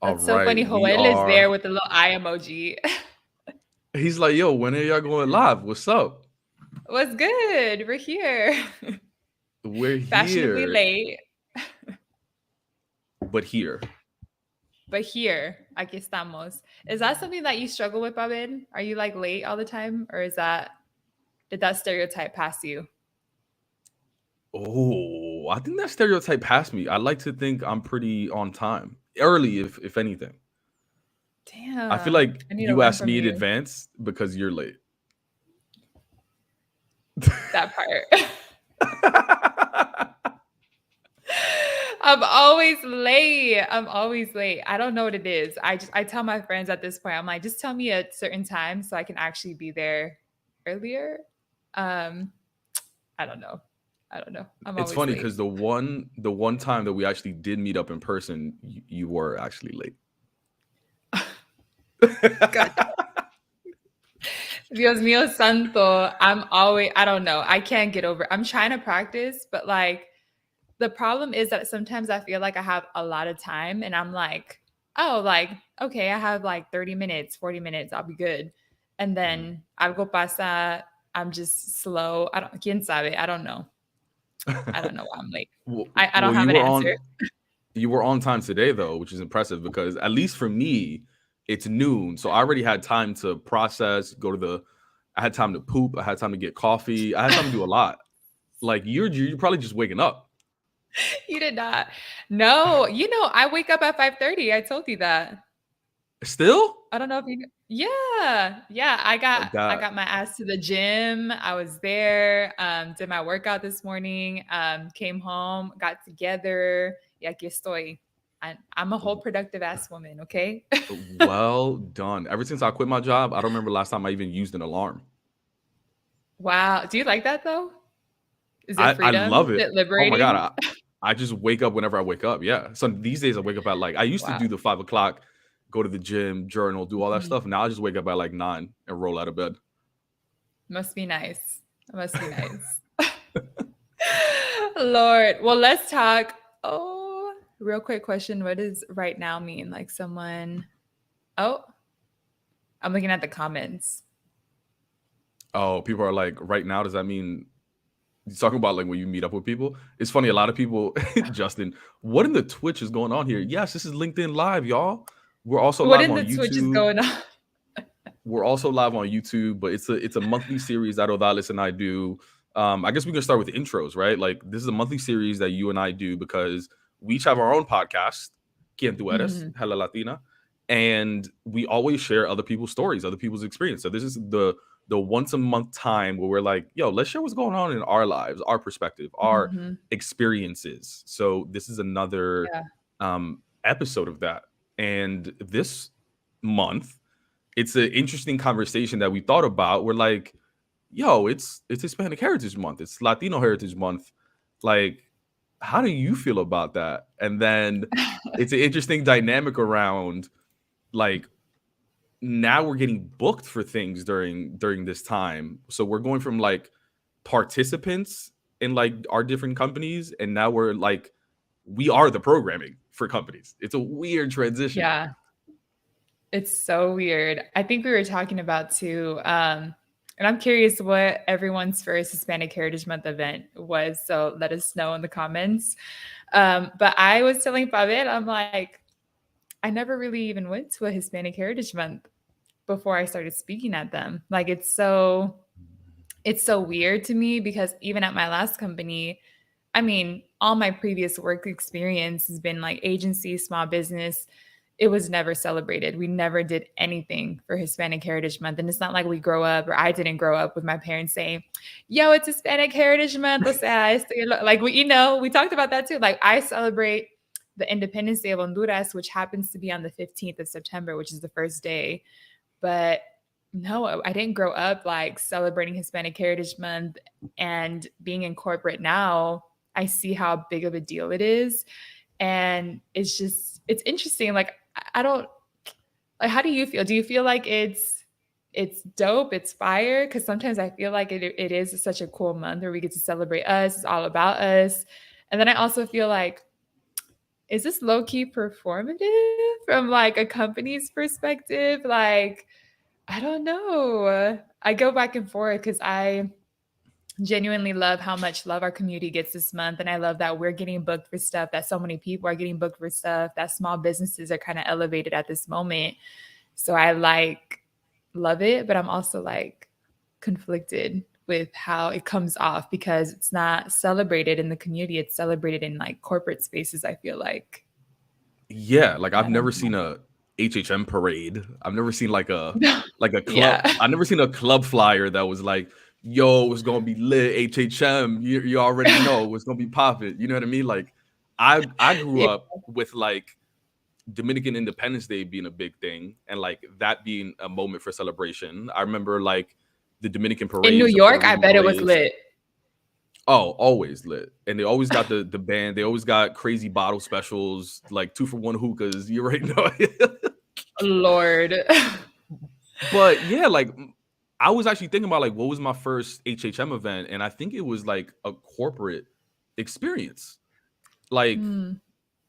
All That's so funny. right, we Joel is there are. with the little eye emoji. He's like, yo, when are y'all going live? What's up? What's good? We're here. We're Fashionably here, late, but here. but here. Aquí estamos. Is that something that you struggle with, Babin? Are you like late all the time? Or did that stereotype pass you? Oh, I think that stereotype passed me. I like to think I'm pretty on time, early, if anything. I feel Damn. like I need to you learn asked from me in you. advance because you're late. That part. I'm always late. I'm always late. I don't know what it is. I tell my friends at this point, I'm like, just tell me a certain time so I can actually be there earlier. Um, I don't know. I don't know. I'm It's always funny late. because the one time that we actually did meet up in person, you were actually late. God, Dios mío santo. I don't know. I can't get over. I'm trying to practice, but like the problem is that sometimes I feel like I have a lot of time and I'm like, oh, like, okay, I have like 30 minutes, 40 minutes, I'll be good. And Mhm. then algo pasa, I'm just slow. Quién sabe? I don't know. I don't know why I'm late. well, I don't well, have an answer. you were on time today though, which is impressive because at least for me, it's noon, so I already had time to process, go to the. I had time to poop. I had time to get coffee. I had time to do a lot. Like you're probably just waking up. You did not. No, I wake up at 5:30. I told you that. Still, I don't know if you kn Yeah, yeah, I got that my ass to the gym, I was there, did my workout this morning, came home, got together, y aquí estoy. I'm a whole productive ass woman, okay? well done. Ever since I quit my job, I don't remember last time I even used an alarm. Wow, do you like that though? Is it I freedom? love Is it. it Oh my god, liberating? I just wake up whenever I wake up. Yeah. So these days I wake up at like I used to Wow, do the 5 o'clock, go to the gym, journal, do all that mhm. stuff. Now I just wake up at like 9 and roll out of bed. Must be nice. Must be nice. Lord. Well, let's talk. Oh, real quick question. What does right now mean? Like someone, oh, I'm looking at the comments. Oh, people are like, right now, does that mean you're talking about like when you meet up with people? It's funny, a lot of people, Justin, what in the Twitch is going on here? Yes, this is LinkedIn Live, y'all. We're also What live in on the Twitch is YouTube. going on? We're also live on YouTube, but it's a monthly series that Odalys and I do. I guess we can start with intros, right? Like this is a monthly series that you and I do because we each have our own podcast, Quien tú eres, Mhm. Hella Latina, and we always share other people's stories, other people's experience. So this is the once a month time where we're like, yo, let's share what's going on in our lives, our perspective, our Mhm. experiences. So this is another Yeah. episode of that, and this month it's an interesting conversation that we thought about. We're like, yo, it's Hispanic Heritage Month. It's Latino Heritage Month. Like, how do you feel about that? And then it's an interesting dynamic around like now we're getting booked for things during this time. So we're going from like participants in like our different companies, and now we're like we are the programming for companies. It's a weird transition. Yeah. It's so weird. I think we were talking about too, and I'm curious what everyone's first Hispanic Heritage Month event was. So let us know in the comments. But I was telling Pavel, I'm like, I never really even went to a Hispanic Heritage Month before I started speaking at them. Like it's so weird to me because even at my last company, I mean, all my previous work experience has been like agency, small business. It was never celebrated. We never did anything for Hispanic Heritage Month. And it's not like we grow up, or I didn't grow up with my parents saying, yo, it's Hispanic Heritage Month. O sea, like, we talked about that too. Like, I celebrate the Independence Day of Honduras, which happens to be on the 15th of September, which is the first day. But no, I didn't grow up like celebrating Hispanic Heritage Month, and being in corporate now, I see how big of a deal it is. And it's interesting. Like, I don't like, how do you feel? Do you feel like it's dope, it's fire? Because sometimes I feel like it is such a cool month where we get to celebrate us, it's all about us. And then I also feel like is this low-key performative from like a company's perspective? Like, I don't know. I go back and forth because I genuinely love how much love our community gets this month. And I love that we're getting booked for stuff, that so many people are getting booked for stuff, that small businesses are kind of elevated at this moment. So I like love it, but I'm also like conflicted with how it comes off because it's not celebrated in the community. It's celebrated in like corporate spaces, I feel like. Yeah, like I've I don't never seen a HHM parade. I've never seen know. like a club. Yeah. I've never seen a club flyer that was like, "Yo, it's gonna be lit HHM." You already know it's gonna be popping. You know what I mean? Like, I grew Yeah. up with like Dominican Independence Day being a big thing, and like that being a moment for celebration. I remember like the Dominican In New parades, the Puerto York, I Rican bet it was parades. lit. Oh, always lit. And they always got the band. They always got crazy bottle specials, like 2 for 1 hookahs. You already know. Lord. But yeah, like I was actually thinking about like what was my first HHM event, and I think it was like a corporate experience. Like Mm,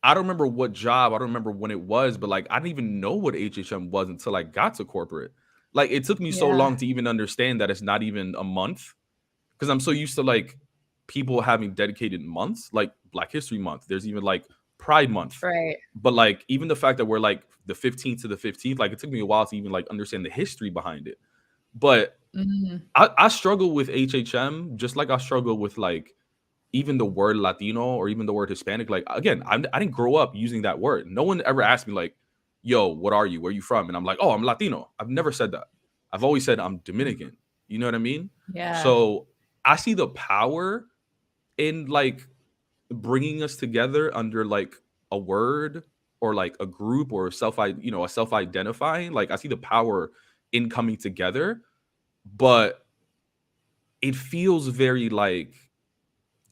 I don't remember what job, I don't remember when it was, but like I didn't even know what HHM was until I got to corporate. Like it took me so yeah. long to even understand that it's not even a month because I'm so used to like people having dedicated months, like Black History Month. There's even like Pride Month. Right. But like even the fact that we're like the 15th to the 15th, like it took me a while to even like understand the history behind it. But Mm, I struggle with HHM just like I struggle with like even the word Latino or even the word Hispanic. Like again, I didn't grow up using that word. No one ever asked me like, "Yo, what are you? Where are you from?" And I'm like, "Oh, I'm Latino." I've never said that. I've always said I'm Dominican. You know what I mean? yeah. So I see the power in like bringing us together under like a word or like a group or a self identifying. Like I see the power in coming together, but it feels very like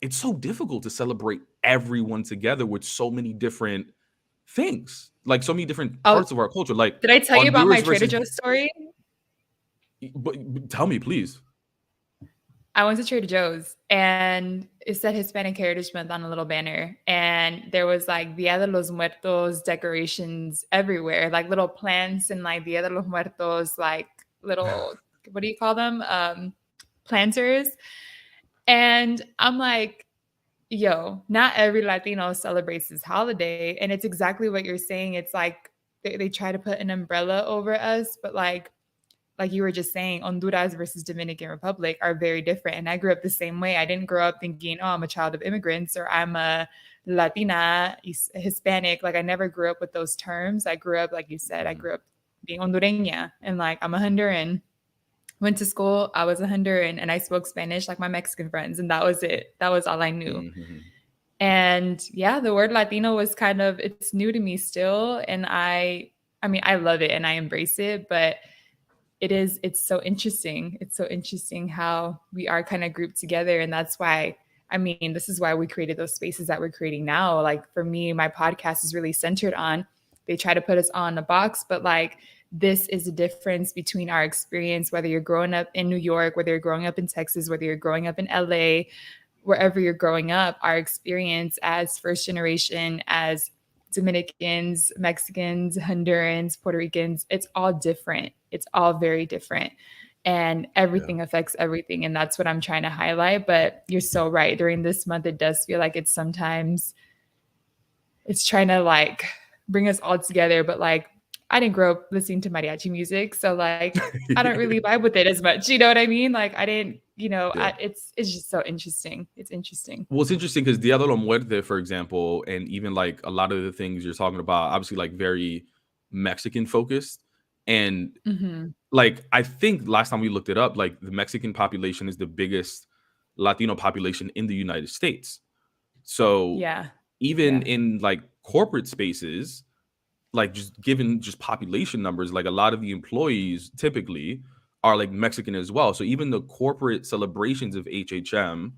it's so difficult to celebrate everyone together with so many different things, like so many different Oh, parts of our culture. Like did I tell you about my Honduras Trader versus, Joe's story? but tell me, please. I went to Trader Joe's and it said Hispanic Heritage Month on a little banner. And there was like Dia de los Muertos decorations everywhere, like little plants and like Dia de los Muertos, like little, what do you call them? Planters. And I'm like, yo, not every Latino celebrates this holiday. And it's exactly what you're saying. It's like they try to put an umbrella over us, but like you were just saying, Honduras versus Dominican Republic are very different. And I grew up the same way. I didn't grow up thinking, oh, I'm a child of immigrants or I'm a Latina, Hispanic. Like I never grew up with those terms. I grew up, like you said, I Mhm. grew up being Hondureña and like I'm a Honduran. Went to school, I was a Honduran and I spoke Spanish like my Mexican friends. And that was it. That was all I knew. Mhm. And yeah, the word Latino was kind of, it's new to me still. And I mean, I love it and I embrace it, but it's so interesting. It's so interesting how we are kind of grouped together. And that's why, I mean, this is why we created those spaces that we're creating now. Like for me, my podcast is really centered on, they try to put us on a box, but like this is the difference between our experience, whether you're growing up in New York, whether you're growing up in Texas, whether you're growing up in LA, wherever you're growing up, our experience as first generation, as Dominicans, Mexicans, Hondurans, Puerto Ricans, it's all different. It's all very different. And Yeah. everything affects everything. And that's what I'm trying to highlight. But you're so right. During this month, it does feel like it's sometimes it's trying to like bring us all together. But like, I didn't grow up listening to mariachi music. So like, I don't really vibe with it as much. You know what I mean? Like I didn't, Yeah. it's just so interesting. It's interesting. Well, it's interesting because Dia de la Muerte, for example, and even like a lot of the things you're talking about, obviously like very Mexican focused. And Hmm. like I think last time we looked it up, like the Mexican population is the biggest Latino population in the United States. So Yeah. even Yeah. in like corporate spaces, like just given just population numbers, like a lot of the employees typically are like Mexican as well. So even the corporate celebrations of HHM,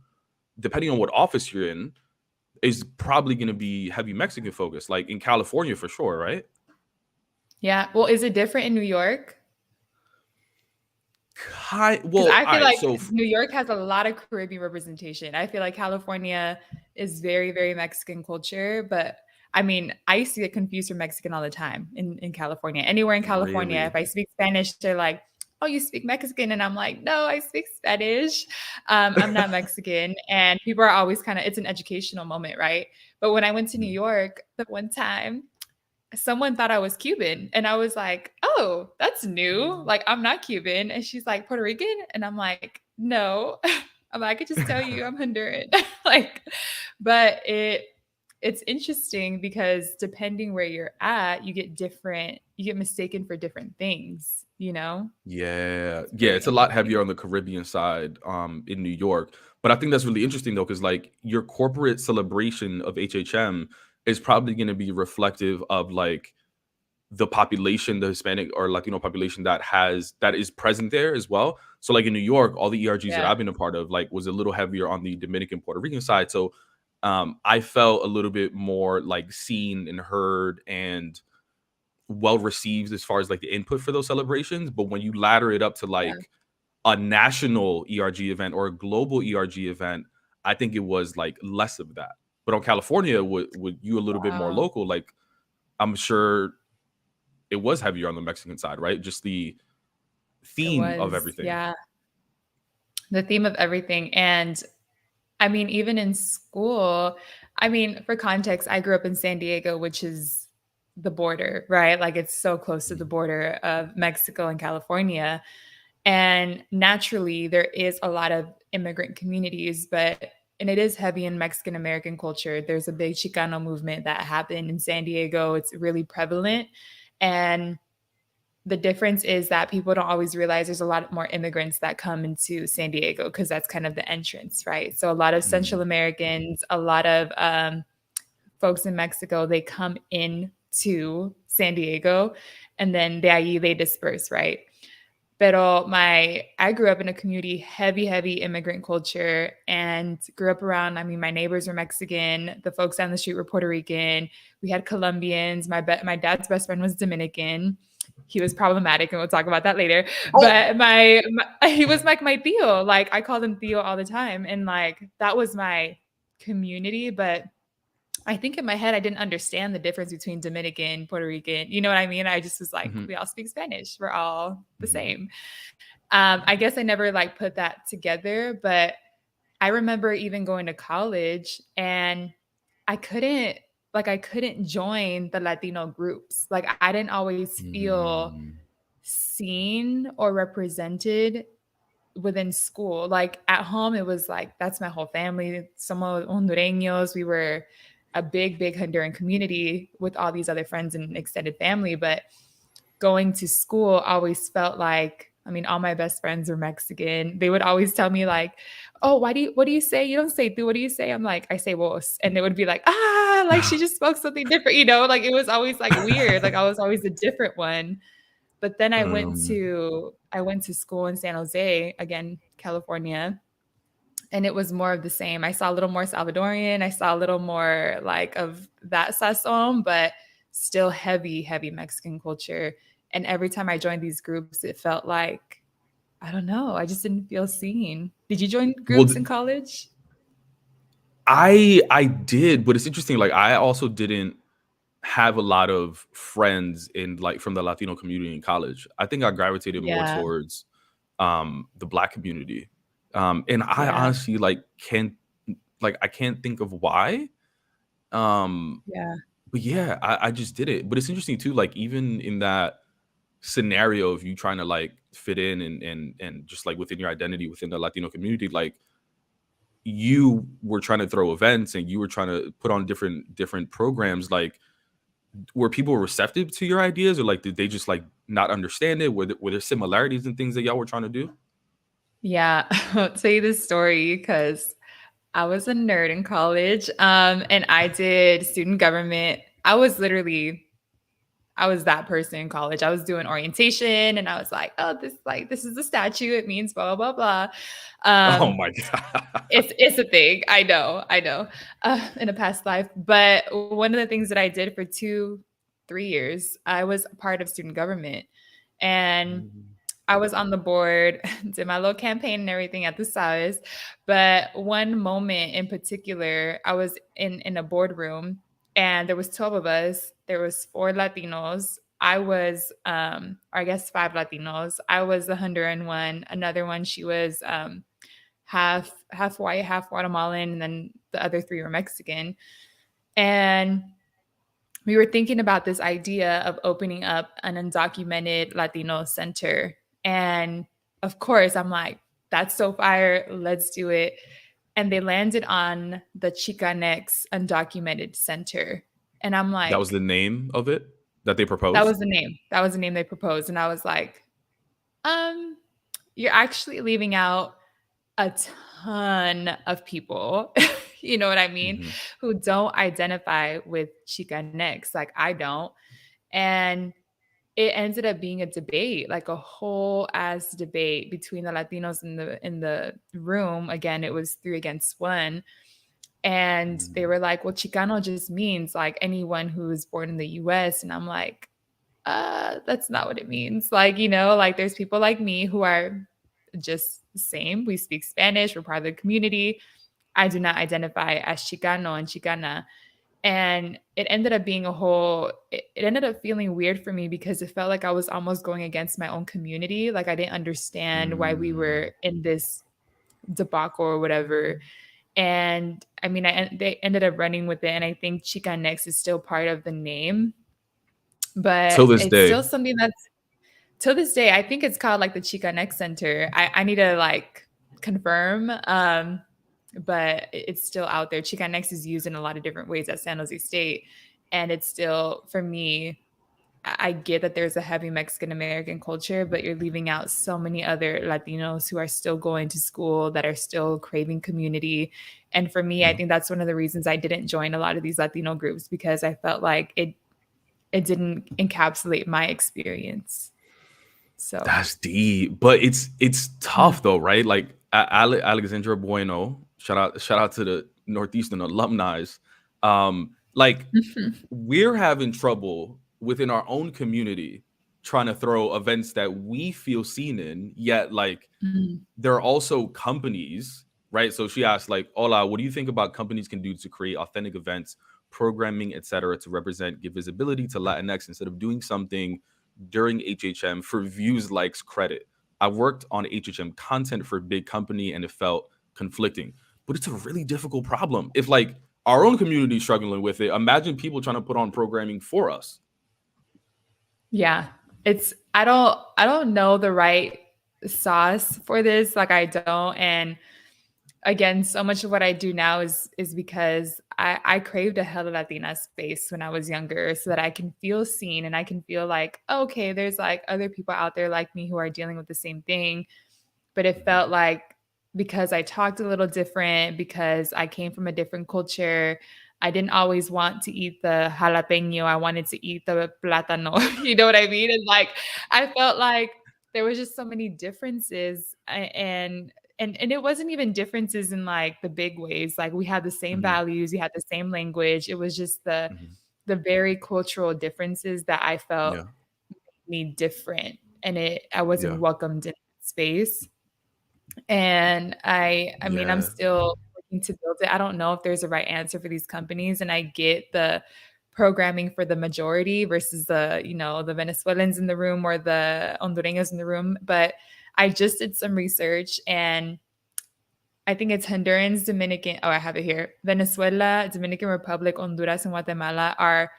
depending on what office you're in, is probably going to be heavy Mexican focused, like in California for sure, right? Yeah. Well, is it different in New York? Because Well, I all feel right. like So New York has a lot of Caribbean representation. I feel like California is very, very Mexican culture, but I mean, I used to get confused for Mexican all the time in California. Anywhere in California, if Really? I speak Spanish, they're like, "Oh, you speak Mexican?" And I'm like, "No, I speak Spanish. I'm not Mexican." And people are always kind of, it's an educational moment, right? But when I went to New Mhm. York the one time, someone thought I was Cuban. And I was like, "Oh, that's new. Like, I'm not Cuban." And she's like, "Puerto Rican?" And I'm like, "No." I'm like, "I could just tell you I'm Honduran." Like, but it's interesting because depending where you're at, you get mistaken for different things, you know? Yeah, It's yeah, very it's a lot heavier interesting. on the Caribbean side, in New York. But I think that's really interesting though, because like your corporate celebration of HHM is probably going to be reflective of like the population, the Hispanic or Latino population that is present there as well. So like in New York, all the ERGs that Yeah. I've been a part of like was a little heavier on the Dominican Puerto Rican side. So I felt a little bit more like seen and heard and well received as far as like the input for those celebrations. But when you ladder it up to Yeah. like a national ERG event or a global ERG event, I think it was like less of that. But on California, with you a little bit more Wow. local, like I'm sure it was heavier on the Mexican side, right? Just the It theme of was. everything. Yeah. The theme of everything. And I mean, even in school, I mean, for context, I grew up in San Diego, which is the border, right? Like it's so close to the Mhm. border of Mexico and California. And naturally, there is a lot of immigrant communities, and it is heavy in Mexican American culture. There's a big Chicano movement that happened in San Diego. It's really prevalent. And the difference is that people don't always realize there's a lot more immigrants that come into San Diego because that's kind of the entrance, right? So a lot of Central Mhm. Americans, a lot of folks in Mexico, they come in to San Diego and then de ahí they disperse, right? Pero I grew up in a community, heavy immigrant culture and grew up around, I mean, my neighbors were Mexican. The folks down the street were Puerto Rican. We had Colombians. My dad's best friend was Dominican. He was problematic and we'll talk about that later. Oh. But he was like my tío. Like I called him tío all the time. And like, that was my community. But I think in my head, I didn't understand the difference between Dominican, Puerto Rican. You know what I mean? I just was like, Mhm. we all speak Spanish. We're all the Mhm. same. I guess I never like put that together, but I remember even going to college and I couldn't I couldn't join the Latino groups. Like I didn't always feel Mhm. seen or represented within school. Like at home, it was like that's my whole family. Somos Hondureños. We were a big Honduran community with all these other friends and extended family. But going to school always felt like, I mean, all my best friends were Mexican. They would always tell me like, "Oh, what do you say? You don't say tú, what do you say?" I'm like, "I say vos." And they would be like, "Ah, like she just spoke something different," like it was always like weird. Like I was always a different one. But then Um, I went to school in San Jose, again, California, and it was more of the same. I saw a little more Salvadorian, I saw a little more like of that sazon, but still heavy Mexican culture. And every time I joined these groups, it felt like, I don't know, I just didn't feel seen. Did you join well, groups in college? I did, but it's interesting. Like I also didn't have a lot of friends in like from the Latino community in college. I think I gravitated more Yeah, towards the Black community. And I yeah, honestly I can't think of why. Um, yeah, but yeah, I just did it. But it's interesting too, like even in that scenario of you trying to like fit in and just like within your identity within the Latino community, like you were trying to throw events and you were trying to put on different programs. Like were people receptive to your ideas, or like did they just like not understand it? Were there similarities and things that y'all were trying to do? yeah. I'll tell you this story because I was a nerd in college, and I did student government. I was that person in college. I was doing orientation and I was like, oh, this is the statue. It means blah, blah, blah, blah. Oh my god. It's a thing. I know, in a past life. But one of the things that I did for 3 years, I was a part of student government. And I was on the board, did my little campaign and everything at the size. But one moment in particular, I was in a boardroom and there was 12 of us. There was 4 Latinos. I was, or I guess 5 Latinos. I was the Honduran one. Another one, she was half white, half Guatemalan, and then the other 3 were Mexican. And we were thinking about this idea of opening up an undocumented Latino center. And of course, I'm like, that's so fire. Let's do it. And they landed on the Chicanx Undocumented Center. And I'm That was like, the name of it that they that proposed. was the name. That was the name they proposed. And I was like, um, you're actually leaving out a ton of people, you know what I mean, Hmm. who don't identify with Chicanx. Like I don't. And it ended up being a debate, like a whole ass debate between the Latinos in the room. Again, it was 3 against 1. And they were like, well, Chicano just means like anyone who was born in the US. And I'm like, that's not what it means. Like, like there's people like me who are just the same. We speak Spanish, we're part of the community. I do not identify as Chicano and Chicana. And it ended up being it ended up feeling weird for me because it felt like I was almost going against my own community. Like I didn't understand why we Mm. were in this debacle or whatever. And I mean, they ended up running with it. And I think Chicanx is still part of the name, Till but this it's day. still something that's to this day, I think it's called like the Chicanx Center. I need to like confirm. But it's still out there. Chicanx is used in a lot of different ways at San Jose State. And it's still, for me, I get that there's a heavy Mexican American culture, but you're leaving out so many other Latinos who are still going to school, that are still craving community. And for me, I Yeah. think that's one of the reasons I didn't join a lot of these Latino groups, because I felt like it didn't encapsulate my experience. So, That's deep, but it's mm. tough though, right? Like Alexandra Bueno, shout out to the Northeastern alumni. Like we're having trouble within our own community trying to throw events that we feel seen in, yet like Mm. there are also companies, right? So she asked, like, Ola, what do you think about companies can do to create authentic events, programming, etc., to represent, give visibility to Latinx instead of doing something during HHM for views, likes, credit? I worked on HHM content for a big company and it felt conflicting, but it's a really difficult problem. If like our own community is struggling with it, imagine people trying to put on programming for us. Yeah. I don't know the right sauce for this. Like I don't. And again, so much of what I do now is because I craved a hella Latina space when I was younger, so that I can feel seen and I can feel like, oh, okay, there's like other people out there like me who are dealing with the same thing. But it felt like, because I talked a little different, because I came from a different culture, I didn't always want to eat the jalapeno. I wanted to eat the plátano. You know what I mean? And like, I felt like there was just so many differences, and it wasn't even differences in like the big ways. Like we had the same Hmm. values, we had the same language. It was just Hmm. the very cultural differences that I felt Yeah. me different, and I wasn't Yeah. welcomed in that space. And I mean, I'm Yeah. still working to build it. I don't know if there's a right answer for these companies, and I get the programming for the majority versus the Venezuelans in the room or the Hondureños in the room. But I just did some research, and I think it's Hondurans, Dominican. Oh, I have it here. Venezuela, Dominican Republic, Honduras, and Guatemala are,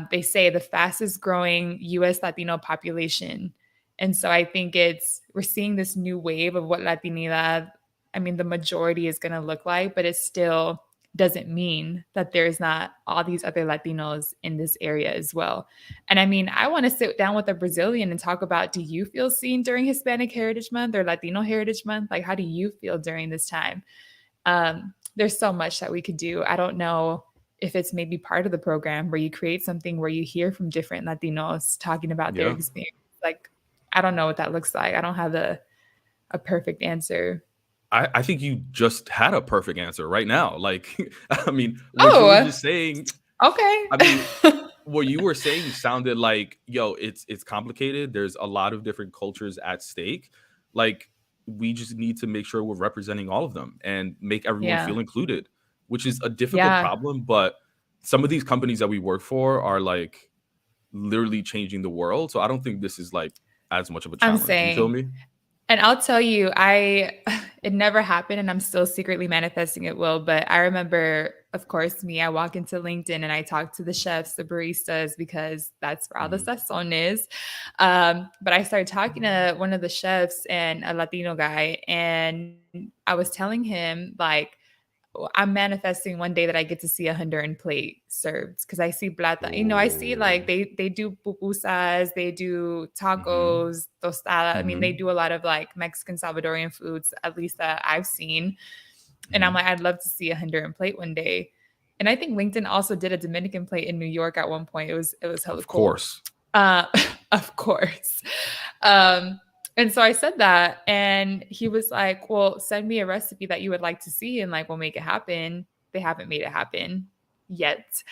they say, the fastest growing US Latino population. And so I think we're seeing this new wave of what Latinidad, I mean, the majority is going to look like, but it still doesn't mean that there's not all these other Latinos in this area as well. And I mean, I want to sit down with a Brazilian and talk about, do you feel seen during Hispanic Heritage Month or Latino Heritage Month? Like, how do you feel during this time? There's so much that we could do. I don't know if it's maybe part of the program where you create something where you hear from different Latinos talking about their Yeah. experience. Like, I don't know what that looks like. I don't have a perfect answer. I think you just had a perfect answer right now. Like, I mean, what you were Oh, just saying, okay. I mean, what you were saying sounded like, yo, it's complicated. There's a lot of different cultures at stake. Like, we just need to make sure we're representing all of them and make everyone Yeah. feel included, which is a difficult Yeah. problem, but some of these companies that we work for are like literally changing the world. So I don't think this is like as much of a I'm challenge. You feel saying. me? And I'll tell you, it never happened and I'm still secretly manifesting it will. But I remember, of course, I walk into LinkedIn and I talk to the chefs, the baristas, because that's where all the Mhm. sazon is. But I started talking to one of the chefs and a Latino guy, and I was telling him, like, I'm manifesting one day that I get to see a Honduran plate served because I see plata. I see like Oh. they do pupusas, they do Hmm. tacos, tostada. I mean, they Hmm. do a lot of like Mexican Salvadorian foods, at least that I've seen. And I'm Hmm. like, I'd love to see a Honduran plate one day. And I think LinkedIn also did a Dominican plate in New York at one point. It was hella Of cool. course. Uh, of course. Um, and so I said that, and he was like, "Well, send me a recipe that you would like to see, and like we'll make it happen." They haven't made it happen yet,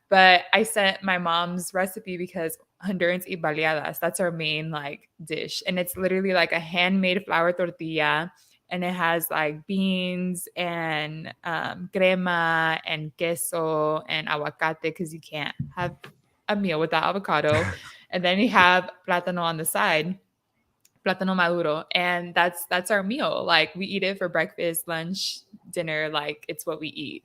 but I sent my mom's recipe because Hondurans eat baleadas. That's our main like dish, and it's literally like a handmade flour tortilla, and it has like beans and crema and queso and aguacate because you can't have a meal without avocado. And then you have plátano on the side, plátano maduro, and that's our meal. Like we eat it for breakfast, lunch, dinner, like it's what we eat.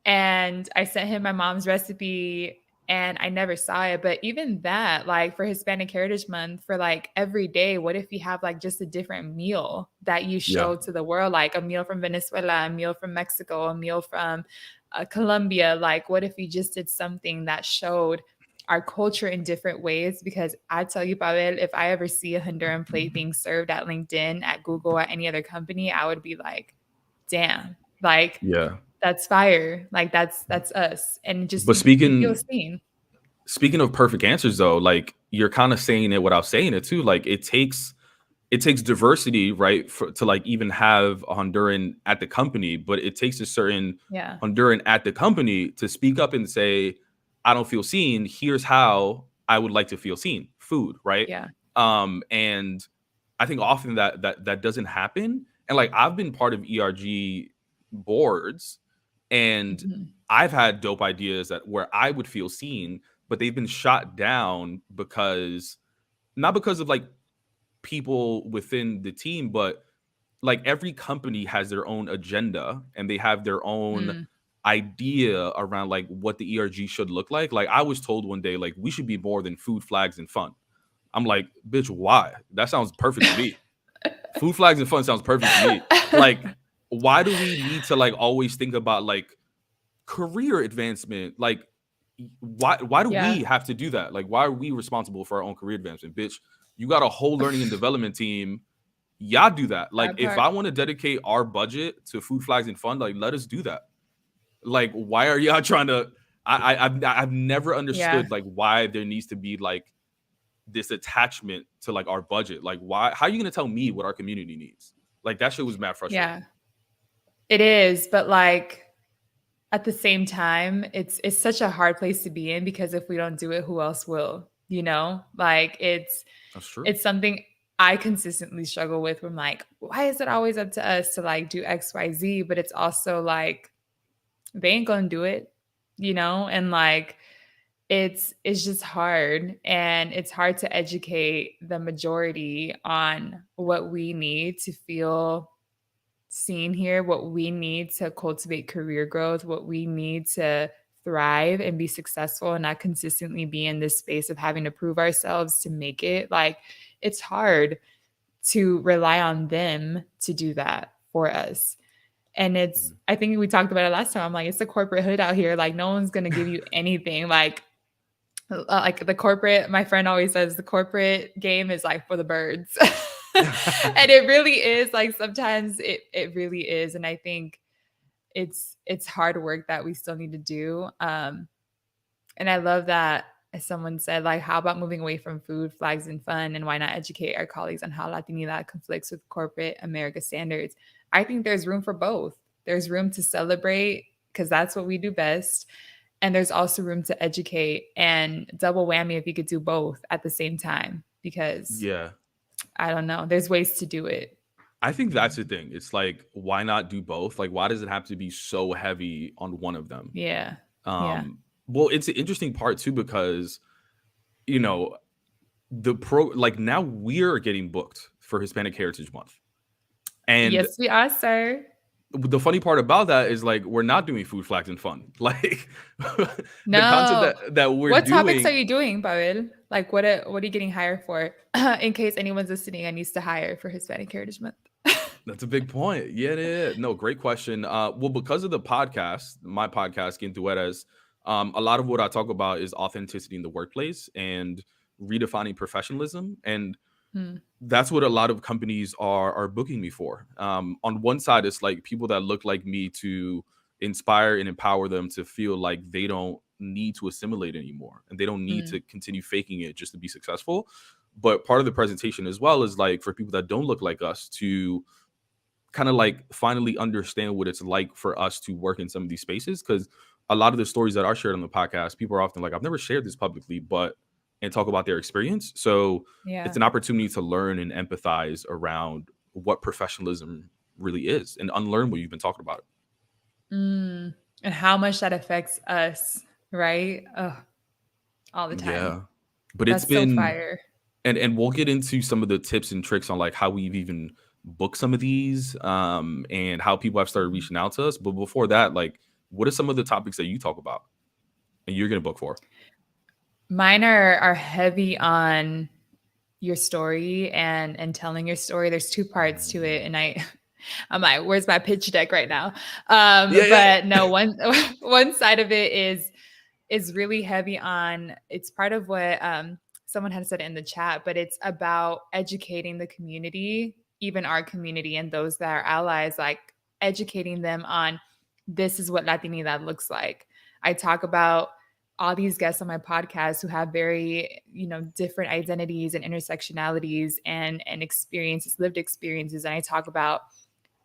And I sent him my mom's recipe and I never saw it. But even that, like for Hispanic Heritage Month, for like every day, what if you have like just a different meal that you Yeah. show to the world? Like a meal from Venezuela, a meal from Mexico, a meal from Colombia. Like, what if you just did something that showed our culture in different ways? Because I tell you, Pavel, if I ever see a Honduran plate being served at LinkedIn, at Google, at any other company, I would be like, damn, like Yeah. that's fire. Like that's us. And just But you feel speaking seen. speaking of perfect answers though, like you're kind of saying it without saying it too. Like it takes diversity, right, to like even have a Honduran at the company, but it takes a certain Yeah. Honduran at the company to speak up and say, I don't feel seen. Here's how I would like to feel seen. Food, right? Yeah. And I think often that doesn't happen. And like I've been part of ERG boards, and Mhm. I've had dope ideas that where I would feel seen, but they've been shot down because not because of like people within the team, but like every company has their own agenda and they have their own Mm. idea around like what the ERG should look like. Like I was told one day, like we should be more than food, flags, and fun. I'm like, bitch, why? That sounds perfect to me. Food, flags, and fun sounds perfect to me. Like, why do we need to like always think about like career advancement? Like, why do Yeah. we have to do that? Like, why are we responsible for our own career advancement? Bitch, you got a whole learning and development team. Y'all do that. Like, That if part. I want to dedicate our budget to food, flags, and fun, like let us do that. Like, why are y'all trying to? I've never Yeah. understood like why there needs to be like this attachment to like our budget. Like, why? How are you gonna tell me what our community needs? Like that shit was mad frustrating. Yeah. It is, but like at the same time, it's such a hard place to be in because if we don't do it, who else will? You know? Like That's true. it's something I consistently struggle with. Where I'm like, why is it always up to us to like do XYZ? But it's also like they ain't gonna do it, and like it's just hard, and it's hard to educate the majority on what we need to feel seen here, what we need to cultivate career growth, what we need to thrive and be successful, and not consistently be in this space of having to prove ourselves to make it. Like it's hard to rely on them to do that for us. And Mhm. I think we talked about it last time. I'm like, it's the corporate hood out here. Like, no one's going to give you anything. Like the corporate, my friend always says the corporate game is like for the birds. And it really is. Like sometimes it really is. And I think it's hard work that we still need to do. And I love that as someone said, like, how about moving away from food, flags, and fun? And why not educate our colleagues on how Latinidad conflicts with corporate America standards? I think there's room for both. There's room to celebrate because that's what we do best. And there's also room to educate, and double whammy if you could do both at the same time, because Yeah. I don't know, there's ways to do it. I think that's the thing. It's like, why not do both? Like, why does it have to be so heavy on one of them? Yeah. Yeah. Um, Well, it's an interesting part too because you know the pro like now we're getting booked for Hispanic Heritage Month, and Yes, we are, sir. the funny part about that is like we're not doing food flags and fun. Like the content No. that we're What topics are doing. you doing, Pabel? Like, what are you getting hired for? In case anyone's listening and needs to hire for Hispanic Heritage Month. That's a big point. Yeah, yeah, yeah. No, great question. Well, because of the podcast, my podcast, Quintueras, a lot of what I talk about is authenticity in the workplace and redefining professionalism. And Hmm. that's what a lot of companies are booking me for. On one side, it's like people that look like me to inspire and empower them to feel like they don't need to assimilate anymore and they don't need Hmm. to continue faking it just to be successful. But part of the presentation as well is like for people that don't look like us to kind of like finally understand what it's like for us to work in some of these spaces, because a lot of the stories that are shared on the podcast, people are often like, I've never shared this publicly, but and talk about their experience. So it's Yeah. an opportunity to learn and empathize around what professionalism really is and unlearn what you've been talking about. Mm. And how much that affects us, right? Ugh, all the time. Yeah. But it's That's so been fire. and we'll get into some of the tips and tricks on like how we've even booked some of these and how people have started Mhm. reaching out to us. But before that, like what are some of the topics that you talk about and you're gonna book for? Mine are heavy on your story and telling your story. There's two parts to it, and I'm like, where's my pitch deck right now? Yeah, yeah. But no, one one side of it is really heavy on. It's part of what someone had said in the chat, but it's about educating the community, even our community and those that are allies, like educating them on this is what Latinidad looks like. I talk about all these guests on my podcast who have very, different identities and intersectionalities and experiences, lived experiences. And I talk about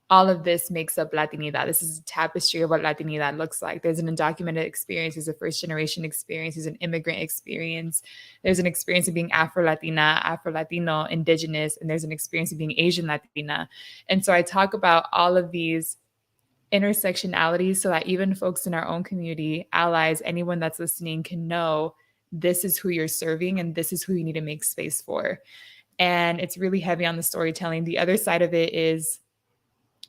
all of this makes up Latinidad. This is a tapestry of what Latinidad looks like. There's an undocumented experience, there's a first generation experience, there's an immigrant experience, there's an experience of being Afro Latina, Afro Latino, Indigenous, and there's an experience of being Asian Latina. And so I talk about all of these intersectionalities so that even folks in our own community, allies, anyone that's listening can know this is who you're serving and this is who you need to make space for. And it's really heavy on the storytelling. The other side of it is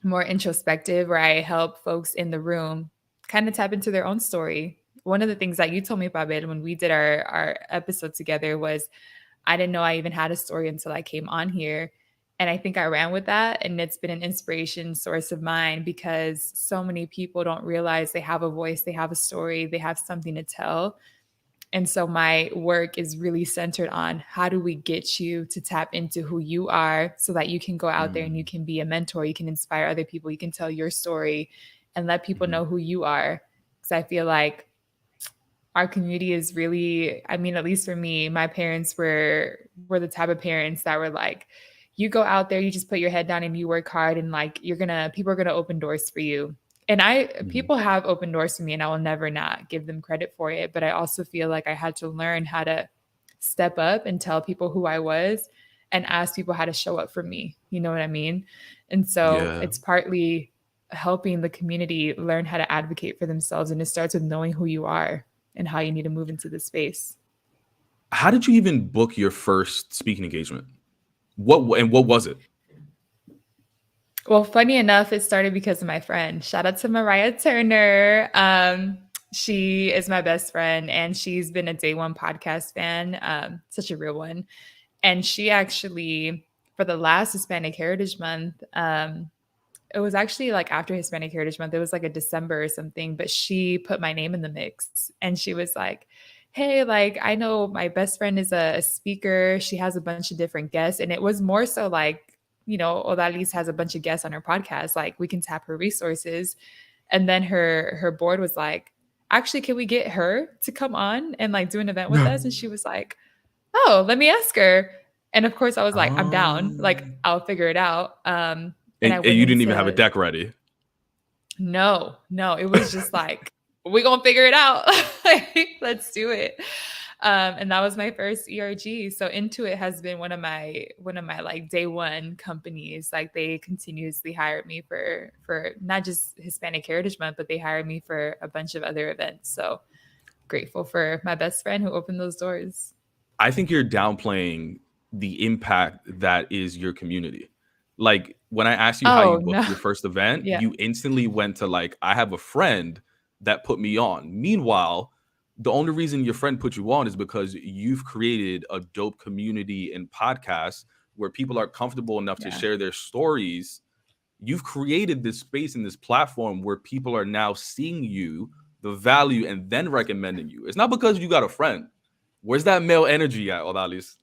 more introspective, where I help folks in the room kind of tap into their own story. One of the things that you told me about it when we did our episode together was I didn't know I even had a story until I came on here. And I think I ran with that. And it's been an inspiration source of mine because so many people don't realize they have a voice, they have a story, they have something to tell. And so my work is really centered on how do we get you to tap into who you are so that you can go out there and you Mm, can be a mentor, you can inspire other people, you can tell your story and let people mhm. know who you are. Because I feel like our community is really, I mean, at least for me, my parents were the type of parents that were like, you go out there, you just put your head down and you work hard and like people are gonna open doors for you. And Mhm. people have opened doors for me and I will never not give them credit for it. But I also feel like I had to learn how to step up and tell people who I was and ask people how to show up for me. You know what I mean? And so Yeah. it's partly helping the community learn how to advocate for themselves. And it starts with knowing who you are and how you need to move into the space. How did you even book your first speaking engagement? What was it? Well, funny enough, it started because of my friend. Shout out to Mariah Turner. She is my best friend, and she's been a day one podcast fan, such a real one. And she actually, for the last Hispanic Heritage Month, it was actually like after Hispanic Heritage Month, it was like a December or something, but she put my name in the mix and she was like, hey, like, I know my best friend is a speaker. She has a bunch of different guests. And it was more so like, Odalys has a bunch of guests on her podcast. Like, we can tap her resources. And then her board was like, actually, can we get her to come on and like do an event with us? And she was like, oh, let me ask her. And of course, I was like, I'm down. Like, Um, I'll figure it out. And I and went you didn't even have a into deck ready. no, no, it was just like, we're gonna figure it out. Like, let's do it. And that was my first ERG. So Intuit has been one of my like day one companies. Like they continuously hired me for not just Hispanic Heritage Month, but they hired me for a bunch of other events. So grateful for my best friend who opened those doors. I think you're downplaying the impact that is your community. Like when I asked you how you Oh, booked no. your first event, Yeah. you instantly went to like, I have a friend that put me on. Meanwhile, the only reason your friend put you on is because you've created a dope community and podcast where people are comfortable enough to Yeah. share their stories. You've created this space and this platform where people are now seeing you, the value, and then recommending you. It's not because you got a friend. Where's that male energy at, Odalys?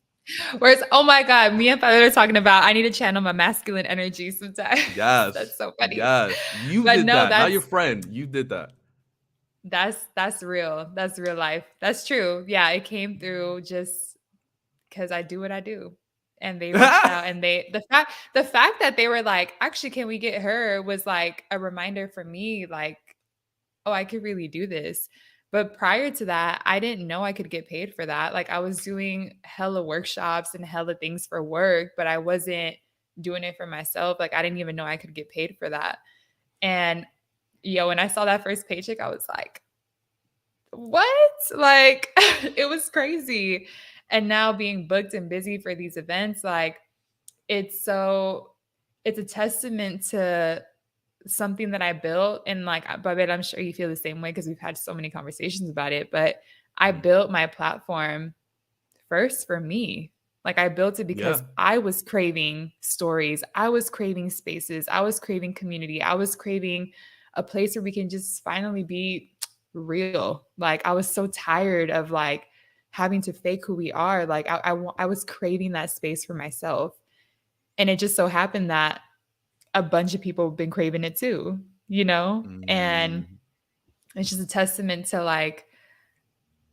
Whereas, oh my God, me and Pablo are talking about I need to channel my masculine energy sometimes. That's Yes. so funny. Yes. You But did no, that. Not your friend. You did that. that's real. That's real life. That's true. Yeah, it came through just because I do what I do. And they reached out and the fact that they were like, actually, can we get her was like a reminder for me, like, oh, I could really do this. But prior to that, I didn't know I could get paid for that. Like I was doing hella workshops and hella things for work, but I wasn't doing it for myself. Like I didn't even know I could get paid for that. And when I saw that first paycheck, I was like, what? Like it was crazy. And now being booked and busy for these events, like it's so it's a testament to something that I built. And like, Babette, I'm sure you feel the same way because we've had so many conversations about it. But I Mhm. built my platform first for me. Like I built it Yeah. because I was craving stories. I was craving spaces. I was craving community. I was craving a place where we can just finally be real. Like I was so tired of like having to fake who we are. Like I was craving that space for myself. And it just so happened that a bunch of people have been craving it too, And Mm. it's just a testament to like,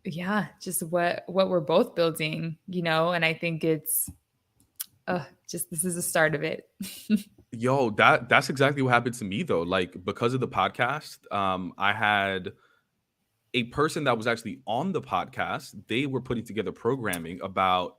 yeah, just what we're both building, And I think it's just this is the start of it. Yo, that's exactly what happened to me though. Like because of the podcast, I had a person that was actually on the podcast. They were putting together programming about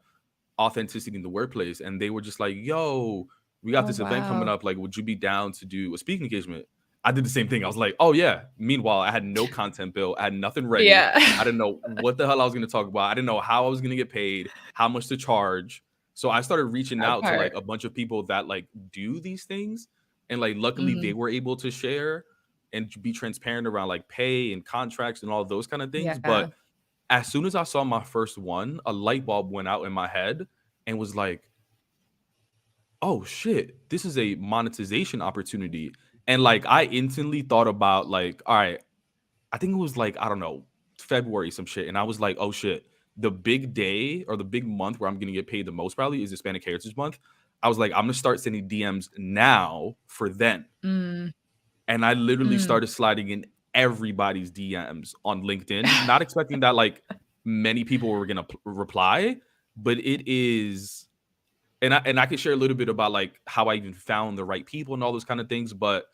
authenticity in the workplace, and they were just like, yo, we got Oh this event coming wow. up, like would you be down to do a speaking engagement? I did the same thing. I was like, oh yeah. Meanwhile, I had no content built, I had nothing ready. Yeah. I didn't know what the hell I was going to talk about. I didn't know how I was going to get paid, how much to charge. So I started reaching That out to part. like a bunch of people that like do these things, and like luckily they Mhm. were able to share and be transparent around like pay and contracts and all those kind of things. Yeah. But as soon as I saw my first one, a light bulb went out in my head and was like, oh shit, this is a monetization opportunity. And like I instantly thought about like, all right, I think it was like, I don't know, February, some shit. And I was like, oh shit, the big day or the big month where I'm gonna get paid the most probably is Hispanic Heritage Month. I was like, I'm gonna start sending DMs now for then. Mm, And I literally mm. started sliding in everybody's DMs on LinkedIn, not expecting that like many people were gonna reply, but it is, and I can share a little bit about like how I even found the right people and all those kind of things. But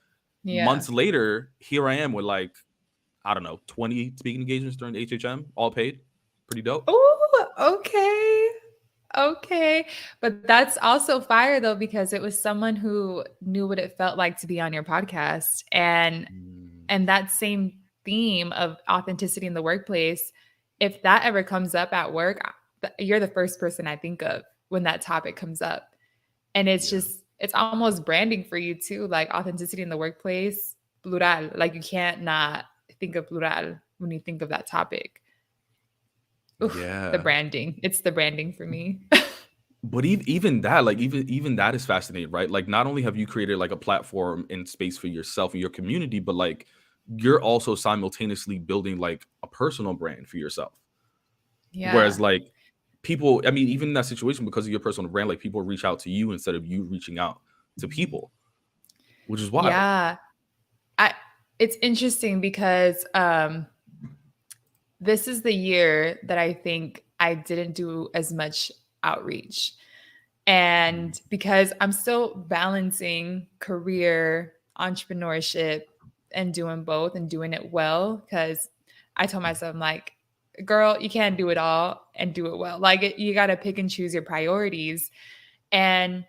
Yeah. months later, here I am with like, I don't know, 20 speaking engagements during HHM, all paid. Pretty dope. Oh, okay. Okay. But that's also fire though, because it was someone who knew what it felt like to be on your podcast. And Mm, and that same theme of authenticity in the workplace, if that ever comes up at work, you're the first person I think of when that topic comes up. And yeah. it's almost branding for you too, like authenticity in the workplace, plural. Like you can't not think of plural when you think of that topic. Oof, the Yeah. branding. It's the branding for me. But even that, like even that is fascinating, right? Like not only have you created like a platform and space for yourself and your community, but like you're also simultaneously building like a personal brand for yourself. Whereas Yeah. like people, I mean, even in that situation, because of your personal brand, like people reach out to you instead of you reaching out to people, which is wild. Yeah. I it's interesting because this is the year that I think I didn't do as much outreach. Mm, And because I'm still balancing career, entrepreneurship, and doing both and doing it well, because I told myself, I'm like, girl, you can't do it all and do it well. Like, you got to pick and choose your priorities. And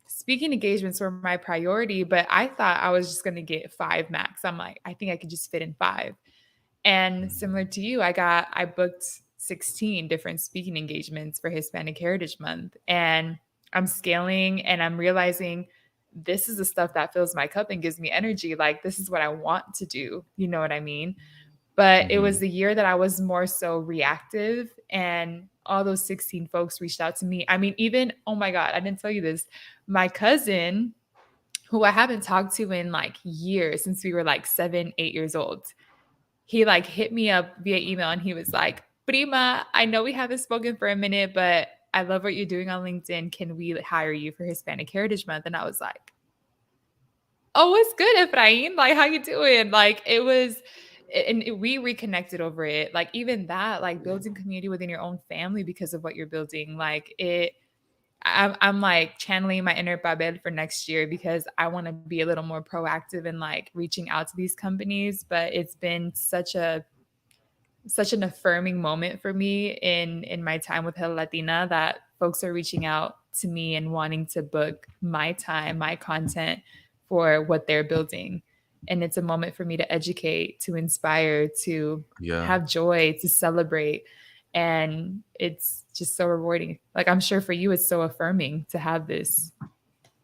speaking engagements were my priority, but I thought I was just going to get 5 max. I'm like, I think I could just fit in 5. And Mhm. similar to you, I booked 16 different speaking engagements for Hispanic Heritage Month. And I'm scaling and I'm realizing this is the stuff that fills my cup and gives me energy. Like, this is what I want to do. You know what I mean? But it was Mhm. the year that I was more so reactive, and all those 16 folks reached out to me. I mean, even, oh my God, I didn't tell you this. My cousin, who I haven't talked to in like years, since we were like 7, 8 years old, he like hit me up via email and he was like, Prima, I know we haven't spoken for a minute, but I love what you're doing on LinkedIn. Can we hire you for Hispanic Heritage Month? And I was like, oh, it's good, Efrain. Like, how you doing? Like, it was, we reconnected over it. Like, even that, like building community within your own family because of what you're building. Like, I'm like channeling my inner Pabel for next year because I want to be a little more proactive in like reaching out to these companies. But it's been such an affirming moment for me in my time with Latina that folks are reaching out to me and wanting to book my time, my content for what they're building. And it's a moment for me to educate, to inspire, to Yeah. have joy, to celebrate. And it's just so rewarding. Like, I'm sure for you, it's so affirming to have this.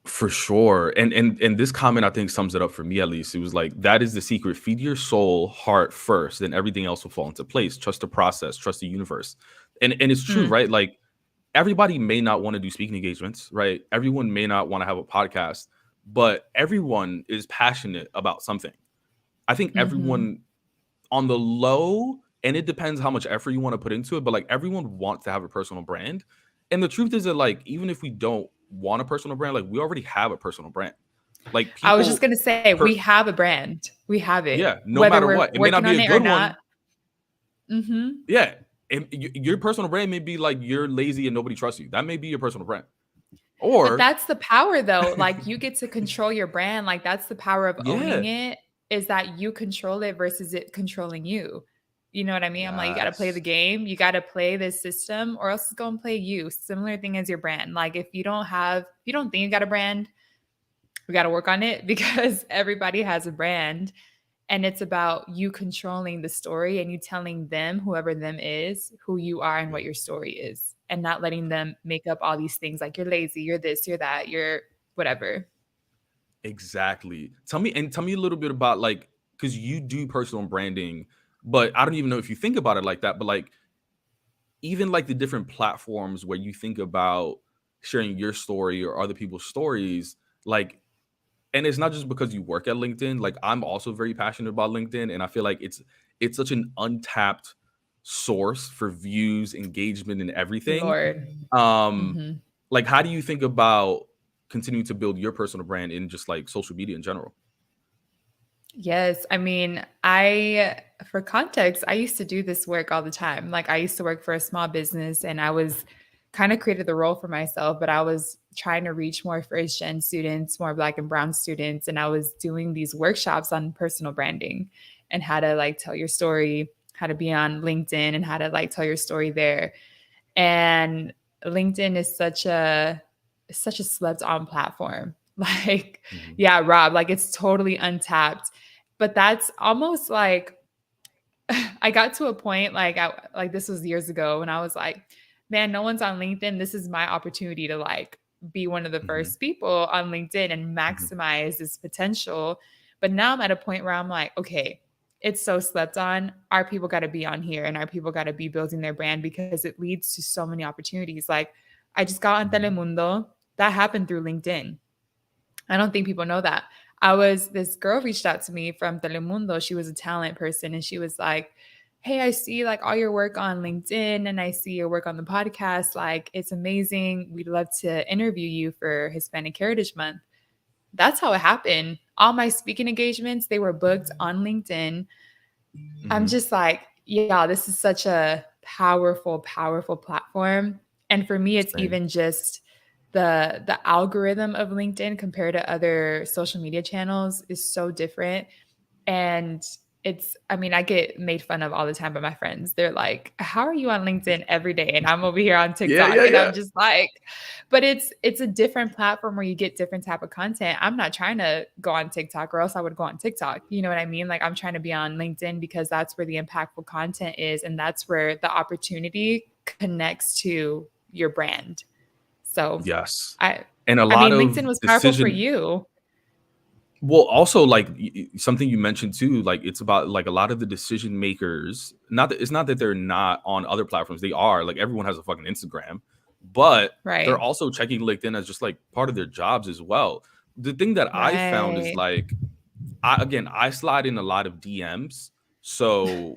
For sure. And this comment I think sums it up for me at least. It was like that is the secret. Feed your soul, heart first, then everything else will fall into place. Trust the process, trust the universe. And it's true, Mm, right? Like everybody may not want to do speaking engagements, right? Everyone may not want to have a podcast, but everyone is passionate about something. I think mhm. everyone on the low, and it depends how much effort you want to put into it, but like everyone wants to have a personal brand. And the truth is that like even if we don't want a personal brand, like we already have a personal brand. Like I was just people going to say, per we have a brand. We have it. yeah, no Whether matter we're what. It may not working be on a it or good not. one. Mhm. Yeah. And your personal brand may be like you're lazy and nobody trusts you. That may be your personal brand. But Or that's the power though. Like, you get to control your brand. Like, that's the power of owning yeah. it, is that you control it versus it controlling you. You know what I mean? I'm like, you got to play the Yes. game. You got to play this system or else it's going to play you. Similar thing as your brand. Like, if you don't think you got a brand, we got to work on it because everybody has a brand. And it's about you controlling the story and you telling them, whoever them is, who you are and Yeah. what your story is, and not letting them make up all these things like you're lazy, you're this, you're that, you're whatever. Exactly. Tell me a little bit about like because you do personal branding, but I don't even know if you think about it like that. But like even like the different platforms where you think about sharing your story or other people's stories, like, and it's not just because you work at LinkedIn. Like I'm also very passionate about LinkedIn, and I feel like it's such an untapped source for views, engagement, and everything. Lord. Um, Hmm. like how do you think about continuing to build your personal brand in just like social media in general? Yes. I mean, for context, I used to do this work all the time. Like, I used to work for a small business and I was kind of created the role for myself, but I was trying to reach more first gen students, more Black and Brown students. And I was doing these workshops on personal branding and how to like tell your story, how to be on LinkedIn and how to like tell your story there. And LinkedIn is such a slept on platform. Like, Mhm. yeah, Rob, like it's totally untapped. But that's almost like I got to a point like this was years ago when I was like, man, no one's on LinkedIn. This is my opportunity to like be one of the Mhm. first people on LinkedIn and Mhm. maximize this potential. But now I'm at a point where I'm like, okay, it's so slept on. Our people got to be on here and our people got to be building their brand because it leads to so many opportunities. Like, I just got on Mhm. Telemundo. That happened through LinkedIn. I don't think people know that. This girl reached out to me from Telemundo. She was a talent person and she was like, hey, I see like all your work on LinkedIn and I see your work on the podcast. Like, it's amazing. We'd love to interview you for Hispanic Heritage Month. That's how it happened. All my speaking engagements, they were booked on LinkedIn. I'm Mhm. just like, yeah, this is such a powerful, powerful platform. And for me, it's Same. even just the algorithm of LinkedIn compared to other social media channels is so different. And I mean, I get made fun of all the time by my friends. They're like, "How are you on LinkedIn every day?" And I'm over here on Yeah, TikTok, yeah, and yeah. I'm just like, but it's a different platform where you get different type of content. I'm not trying to go on TikTok, or else I would go on TikTok. You know what I mean? Like, I'm trying to be on LinkedIn because that's where the impactful content is, and that's where the opportunity connects to your brand. So, Yes. I And a I lot mean, LinkedIn of was powerful for decision you, well, also, like, something you mentioned too, like, it's about, like, a lot of the decision makers, not that it's not that they're not on other platforms, they are, like, everyone has a fucking Instagram, but they're right? also checking LinkedIn as just, like, part of their jobs as well. The thing that I found is, Right. like, I slide in a lot of DMs, so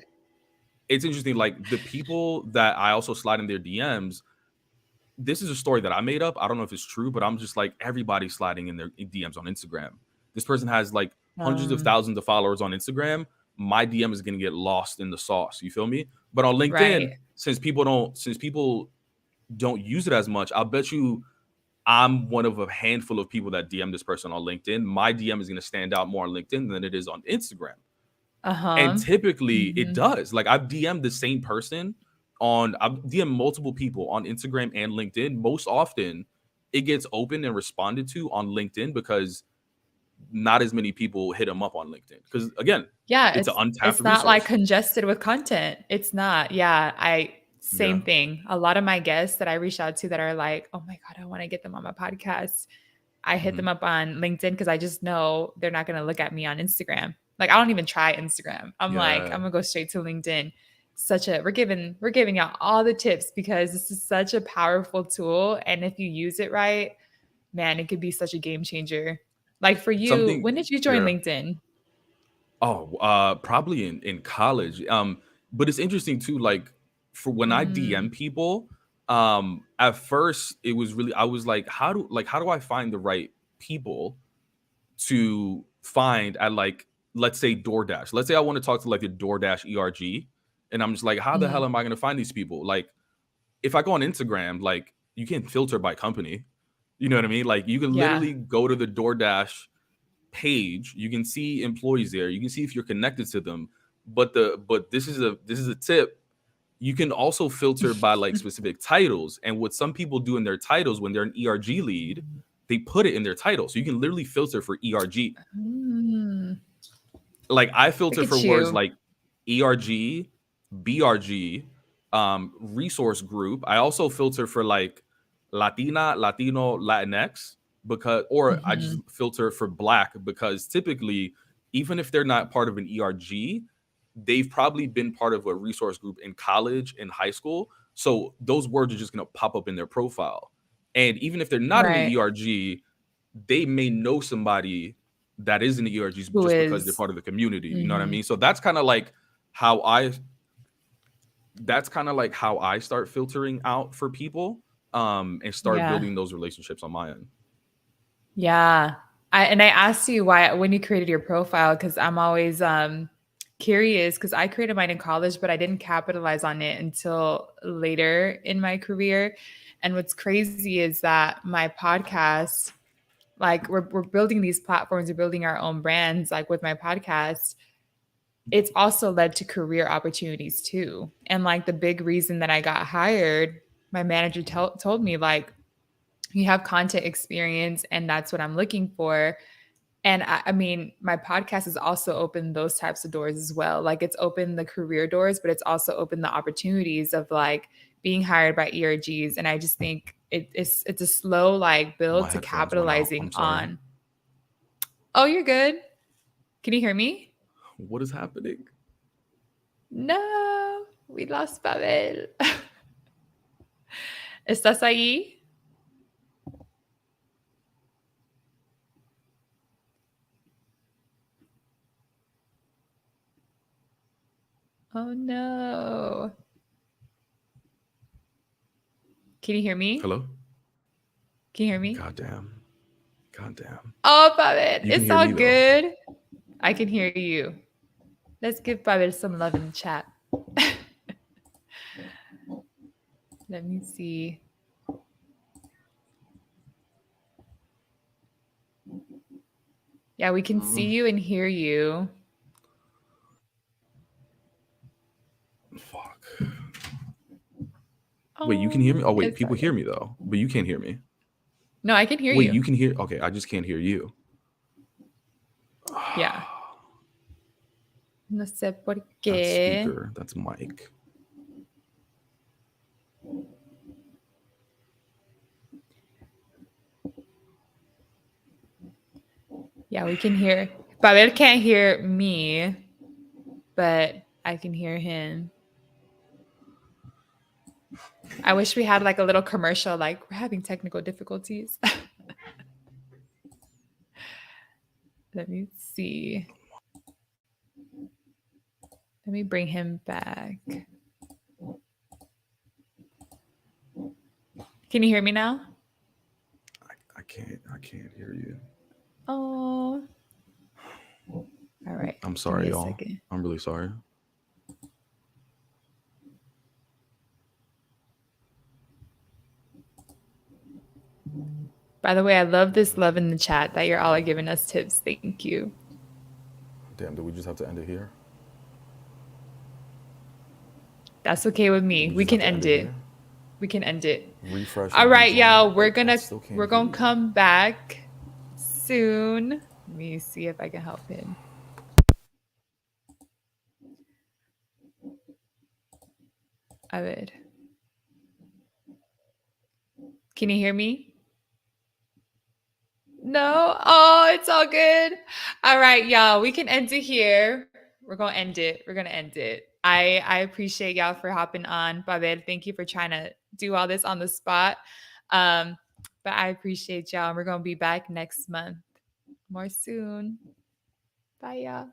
it's interesting, like, the people that I also slide in their DMs, this is a story that I made up. I don't know if it's true, but I'm just like everybody's sliding in their DMs on Instagram. This person has like hundreds of Um, thousands of followers on Instagram. My DM is gonna get lost in the sauce. You feel me? But on LinkedIn, right. since people don't use it as much, I'll bet you I'm one of a handful of people that DM this person on LinkedIn. My DM is gonna stand out more on LinkedIn than it is on Instagram. And Uh-huh. typically it Mhm. does. Like I've DM'd the same person I've DM'd multiple people on Instagram and LinkedIn. Most often it gets opened and responded to on LinkedIn because not as many people hit them up on LinkedIn. Because again, Yeah, it's an untapped it's not like resource. congested with content. It's not. Yeah, I Yeah. same thing. A lot of my guests that I reach out to that are like, "Oh my god, I want to get them on my podcast." I hit Mhm. them up on LinkedIn because I just know they're not going to look at me on Instagram. Like I don't even try Instagram. I'm like, I'm Yeah. going to go straight to LinkedIn. We're giving y'all all the tips because this is such a powerful tool, and if you use it right, man, it could be such a game changer. Like for you, Something when did you join yeah. LinkedIn? Oh, probably in college. But it's interesting too, like for when I DM Mm, people, at first it was really I was like, how do I find the right people to find at like let's say DoorDash. Let's say I want to talk to like the DoorDash ERG, and I'm just like, how the hell mhm. am I gonna find these people? Like if I go on Instagram, like you can filter by company. You know what I mean? Like you can Yeah. literally go to the DoorDash page, you can see employees there, you can see if you're connected to them. But this is a tip. You can also filter by like specific titles. And what some people do in their titles when they're an ERG lead, they put it in their title. So you can literally filter for ERG. Mm, Like I look filter for at words you. like ERG, BRG, resource group. I also filter for like Latina, Latino, Latinx because, or I just Mhm. filter for Black because typically, even if they're not part of an ERG, they've probably been part of a resource group in college and high school. So those words are just going to pop up in their profile. And even if they're not in the Right. ERG, they may know somebody that is in the ERGs Who just because they're is part of the community. You know what I mhm. mean? So how I that's kind of like how I start filtering out for people and start Yeah. building those relationships on my end. Yeah. I asked you why when you created your profile because I'm always curious because I created mine in college, but I didn't capitalize on it until later in my career. And what's crazy is that my podcast, like we're building these platforms, we're building our own brands, like with my podcast, it's also led to career opportunities too. And like the big reason that I got hired, my manager told me like you have content experience and that's what I'm looking for. And I mean, my podcast has also opened those types of doors as well. Like it's opened the career doors, but it's also opened the opportunities of like being hired by ERGs. And I just think it's a slow like My build to headphones went out. capitalizing I'm sorry. on. Oh, you're good. Can you hear me? What is happening? No, we lost Pavel. ¿Estás ahí? Oh no. Can you hear me? Hello? Can you hear me? Goddamn. Goddamn. Oh, Pavel, You can it's hear all me though. good. I can hear you. Let's give Pavel some love in the chat. Let me see. Yeah, we can see Um, you and hear you. Wait, you can hear me? Oh, wait, It's people all hear good. me though, but you can't hear me. No, I can hear Wait, you. you can hear? Okay, I just can't hear you. Yeah. No sé por That's qué. speaker. That's mic. Yeah, we can hear. Pabel can't hear me, but I can hear him. I wish we had like a little commercial, like we're having technical difficulties. Let me see. Let me bring him back. Can you hear me now? I can't hear you. Oh. All right. I'm Give me sorry, a y'all. second. I'm really sorry. By the way, I love this love in the chat that you're all giving us tips. Thank you. Damn, do we just have to end it here? That's okay with me. We We just have can to end end it it. here. We can end it. Refresh All and right, rejoin. y'all. We're I gonna still can't we're hear gonna you. come back soon. Let me see if I can help him. A ver. Can you hear me? No? Oh, it's all good. All right, y'all. We can end it here. We're gonna end it. We're gonna end it. I appreciate y'all for hopping on. Pabel, thank you for trying to do all this on the spot. Um, but I appreciate y'all. We're gonna be back next month. More soon. Bye, y'all.